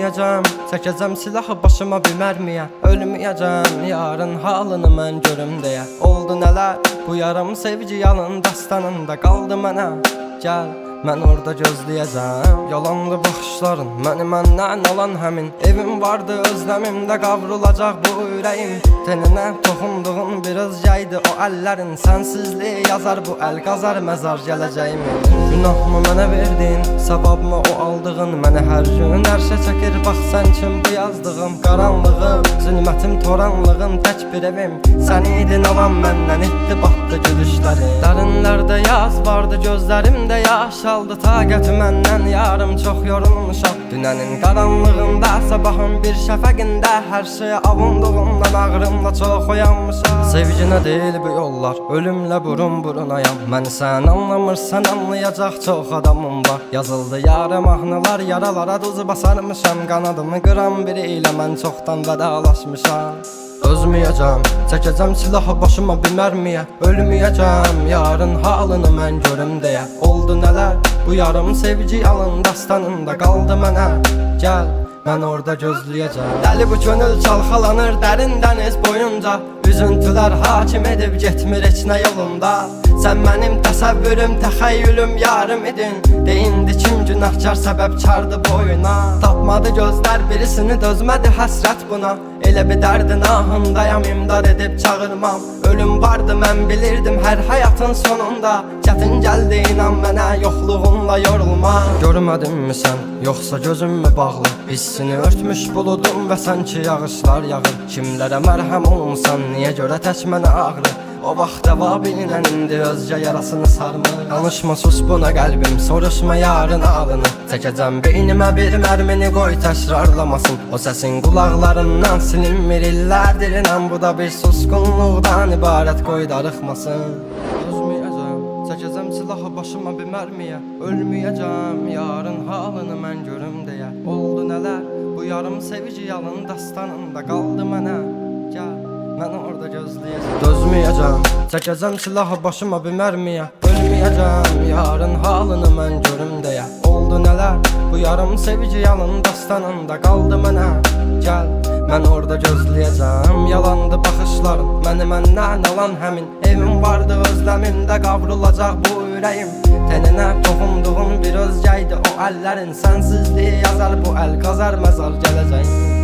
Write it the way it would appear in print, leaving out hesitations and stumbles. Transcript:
Ölməyəcəm, çəkəcəm silahı başıma bir mərmiyə. Ölməyəcəm, yarın halını mən görüm deyə. Oldu nələr, bu yarım sevgi yalın dastanında qaldı mənə. Gəl, mən orada gözləyəcəm. Yalandı baxışların, məni məndən alan həmin. Evim vardı, özləmimdə qavrulacaq bu ürəyim. Teninə toxunduğun bir özgəydi o əllərin. Sənsizliyi yazar bu əl, qazar məzar gələcəyimi. Günahımı mənə verdin, savabımı o aldığın. Məni hər gün ərşə çəkir, bax sən kim bu yazdığım. Qaranlığım, zülmətim, toranlığım, tək bir evim. Sən idin alan məndən, etdi batdı gülüşləri. Dərinlərdə yaz vardı, gözlərimdə yaş aldı. Taqəti məndən yarım çox yorulmuşam. Dünənin qaranlığında, sabahın bir şəfəqində. Hər şeyə avunduğumdan ağrımla çox oyanmışam. Sevginə deyil bu yollar, ölümlə burun burunayam. Məni sən anlamırsan, anlayacaq çox adamım var. Yazıldı yarım mahnılar, yaralara duz basarmışam. Qanadımı qıran biri ilə mən çoxdan vedalaşmışam. Özməyəcəm, çəkəcəm silahı başıma bir mərmiyə. Ölməyəcəm, yarın halını mən görüm deyə. Oldu nələr, bu yarım sevgi yalın dastanında qaldı mənə. Gəl, mən orada gözləyəcəm. Dəli bu könül çalxalanır dərin dəniz boyunca. Üzüntülər hakim edib getmir heç nə yolunda. Sən mənim təsəvvürüm, təxəyyülüm, yarım idin. Deyindi kim günahkar səbəbkardı boyuna. Tapmadı gözlər birisini, dözmədi həsrət buna. Elə bir dərdin ahındayam, imdad edib çağırmam. Ölüm vardı mən bilirdim hər həyatın sonunda. Çətin gəldi inan mənə, yoxluğunla yorulma. Görmədinmi sən, yoxsa gözüm mü bağlı? Hissini örtmüş buludum və sanki yağışlar yağır. Kimlərə mərhəm olmuşsan, niyə görə tək mənə ağrı? O vaxt cavabinlə indi özcə yarasını sarmır. Danışma sus buna qəlbim, soruşma yarın ağlını. Çəkəcəm beynimə bir mərmini, qoy təkrarlamasın. O səsin qulaqlarından silinmir illərdir inan. Bu da bir susqunluqdan ibarət, qoy darıxmasın. Özməyəcəm, çəkəcəm silahı başıma bir mərmiyə. Ölməyəcəm, yarın halını mən görüm deyə. Oldu nələr, bu yarım sevgi yalın dastanında qaldı mənə. Gəl, mən orada gözləyəcəm. Dözməyəcəm, çəkəcəm silahı başıma bir mərmiyə. Ölməyəcəm, yarın halını mən görüm deyə. Oldu nələr, bu yarım sevgi yalın dastanında qaldı mənə. Gəl, mən orada gözləyəcəm. Yalandı baxışların, məni məndən alan həmin. Evim vardı, özləmimdə qavrulacaq bu ürəyim. Teninə toxunduğun bir özgəydi o əllərin. Sənsizliyi yazar bu əl, qazar məzar gələcəyim.